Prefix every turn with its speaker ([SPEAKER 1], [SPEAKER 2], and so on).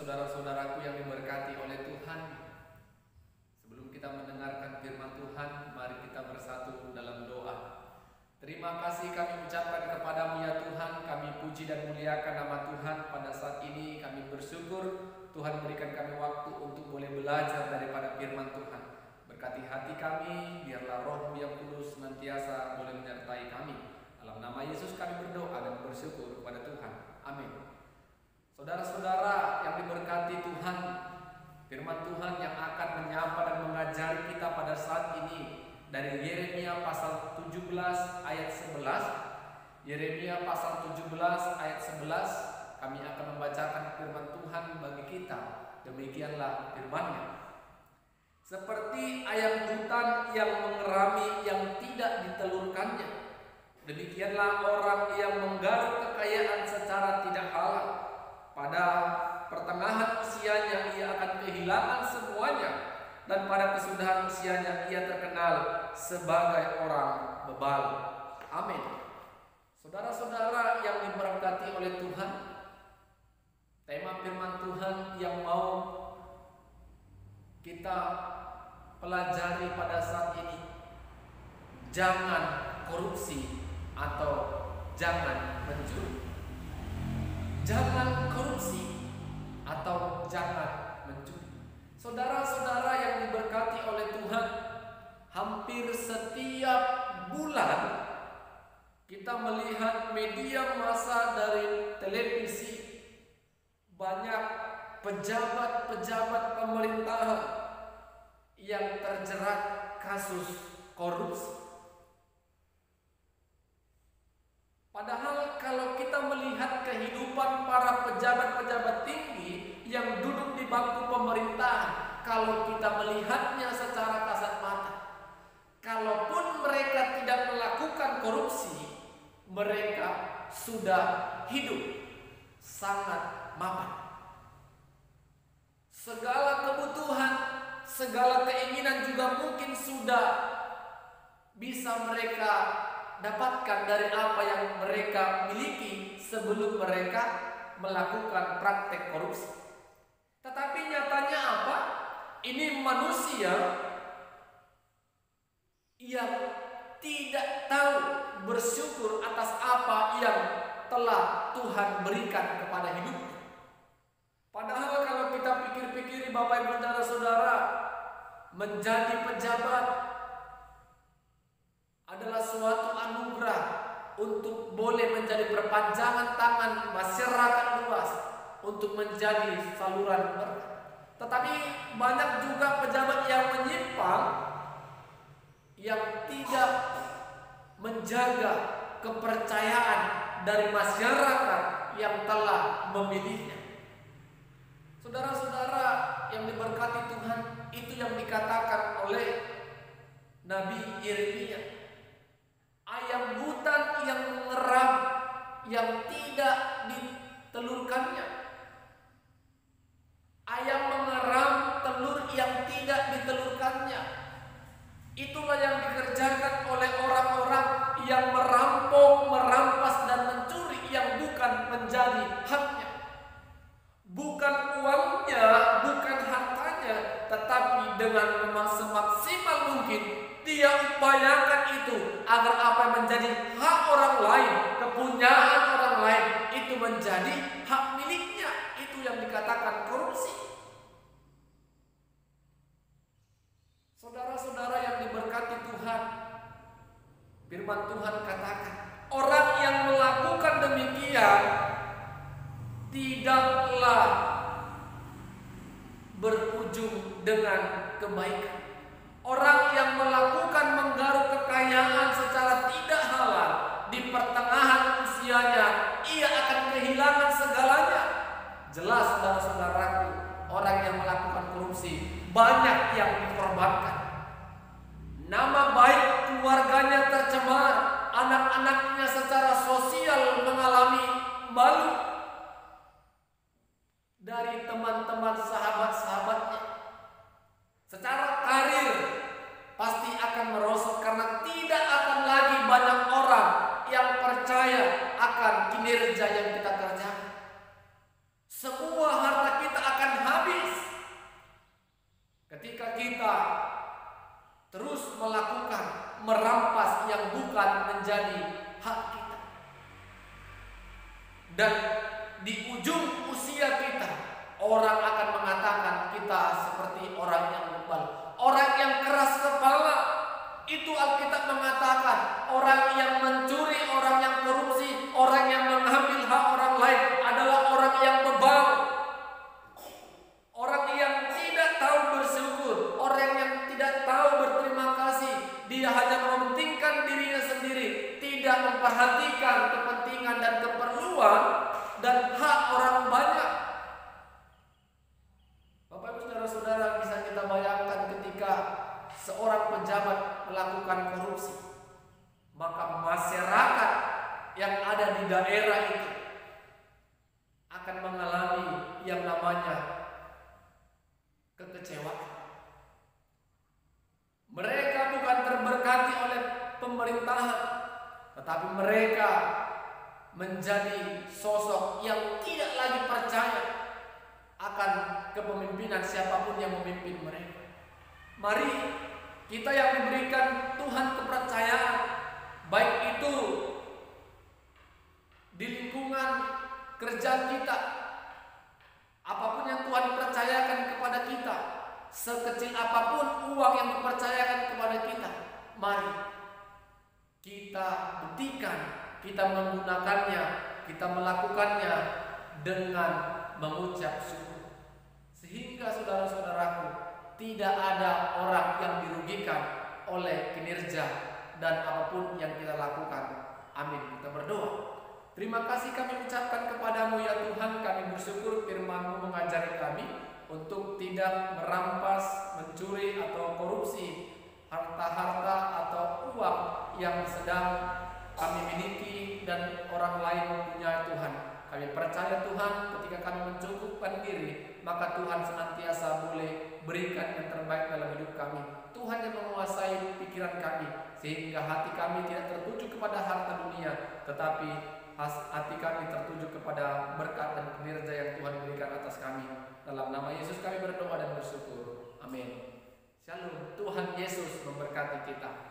[SPEAKER 1] saudara-saudaraku yang diberkati oleh Tuhan, sebelum kita mendengarkan firman Tuhan, mari kita bersatu dalam doa. Terima kasih kami ucapkan kepadamu ya Tuhan, kami puji dan muliakan nama Tuhan. Pada saat ini kami bersyukur Tuhan berikan kami waktu untuk boleh belajar daripada firman Tuhan. Berkati hati kami, biarlah Roh-Mu yang kudus senantiasa boleh menyertai kami. Dalam nama Yesus kami berdoa dan bersyukur kepada Tuhan. Amin. Saudara-saudara yang diberkati Tuhan, firman Tuhan yang akan menyapa dan mengajari kita pada saat ini dari Yeremia pasal 17 ayat 11. Yeremia pasal 17 ayat 11, kami akan membacakan firman Tuhan bagi kita. Demikianlah firman-Nya. Seperti ayam hutan yang mengerami yang tidak ditelurkannya, demikianlah orang yang menggaruk kekayaan secara tidak halal. Pada pertengahan usianya ia akan kehilangan semuanya, dan pada kesudahan usianya ia terkenal sebagai orang bebal. Amin. Saudara-saudara yang diberkati oleh Tuhan, tema firman Tuhan yang mau kita pelajari pada saat ini, jangan korupsi atau jangan mencuri. Jangan korupsi atau jangan mencuri. Saudara-saudara yang diberkati oleh Tuhan, hampir setiap bulan kita melihat media massa dari televisi, banyak pejabat-pejabat pemerintahan yang terjerat kasus korupsi. Padahal kalau kita melihat kehidupan para pejabat-pejabat tinggi yang duduk di bangku pemerintahan, kalau kita melihatnya secara kasat mata, kalaupun mereka tidak melakukan korupsi, mereka sudah hidup sangat mapan. Segala kebutuhan, segala keinginan juga mungkin sudah bisa mereka dapatkan dari apa yang mereka miliki sebelum mereka melakukan praktek korupsi. Tetapi nyatanya apa? Ini manusia yang tidak tahu bersyukur atas apa yang telah Tuhan berikan kepada hidupnya. Padahal kalau kita pikir-pikir Bapak Ibu Saudara, menjadi pejabat adalah suatu anugerah untuk boleh menjadi perpanjangan tangan masyarakat luas untuk menjadi saluran berkat. Tetapi banyak juga pejabat yang menyimpang, yang tidak menjaga kepercayaan dari masyarakat yang telah memilihnya. Saudara-saudara yang diberkati Tuhan, itu yang dikatakan oleh Nabi Yeremia. Ayam hutan yang mengeram, yang tidak ditelurkannya. Ayam mengeram telur yang tidak ditelurkannya. Itulah yang dikerjakan oleh orang-orang yang merampok, merampas dan mencuri yang bukan menjadi haknya. Bukan uangnya, bukan hartanya, tetapi dengan semaksimal mungkin dia upayakan itu agar apa yang menjadi hak orang lain, kepunyaan orang lain, itu menjadi hak miliknya. Itu yang dikatakan korupsi. Saudara-saudara yang diberkati Tuhan, firman Tuhan katakan, orang yang melakukan demikian tidaklah berujung dengan kebaikan. Orang yang melakukan menggaruk kekayaan secara tidak halal, di pertengahan usianya ia akan kehilangan segalanya. Jelas saudara-saudaraku, orang yang melakukan korupsi banyak yang dikorbankan. Nama baik keluarganya tercemar, anak-anaknya secara sosial mengalami malu dari teman-teman sahabat-sahabatnya. Secara karir pasti akan merosot karena tidak akan lagi banyak orang yang percaya akan kinerja yang kita kerjakan. Semua harta kita akan orang akan mengatakan kita seperti orang yang bebal, orang yang keras kepala. Itu Alkitab mengatakan orang yang mencuri, orang yang korupsi, orang yang mengambil hak orang lain adalah orang yang bebal. Orang yang tidak tahu bersyukur, orang yang tidak tahu berterima kasih. Dia hanya mementingkan dirinya sendiri, tidak memperhatikan kepentingan dan keperluan dan hak orang banyak. Bapak Ibu saudara-saudara, bisa kita bayangkan ketika seorang pejabat melakukan korupsi, maka masyarakat yang ada di daerah itu akan mengalami yang namanya kekecewaan. Mereka bukan terberkati oleh pemerintahan, tetapi mereka menjadi sosok yang tidak lagi percaya akan kepemimpinan siapapun yang memimpin mereka. Mari kita yang diberikan Tuhan kepercayaan, baik itu di lingkungan kerjaan kita, apapun yang Tuhan percayakan kepada kita, sekecil apapun uang yang dipercayakan kepada kita, mari kita buktikan, kita menggunakannya, kita melakukannya dengan mengucap syukur, sehingga saudara-saudaraku, tidak ada orang yang dirugikan oleh kinerja dan apapun yang kita lakukan. Amin. Kita berdoa. Terima kasih kami ucapkan kepadamu ya Tuhan. Kami bersyukur firman-Mu mengajari kami untuk tidak merampas, mencuri atau korupsi harta-harta atau uang yang sedang kami miliki dan orang lain punya Tuhan. Kami percaya Tuhan, ketika kami mencukupkan diri, maka Tuhan senantiasa boleh berikan yang terbaik dalam hidup kami. Tuhan yang menguasai pikiran kami, sehingga hati kami tidak tertuju kepada harta dunia, tetapi hati kami tertuju kepada berkat dan kinerja yang Tuhan berikan atas kami. Dalam nama Yesus kami berdoa dan bersyukur. Amin. Shalom. Tuhan Yesus memberkati kita.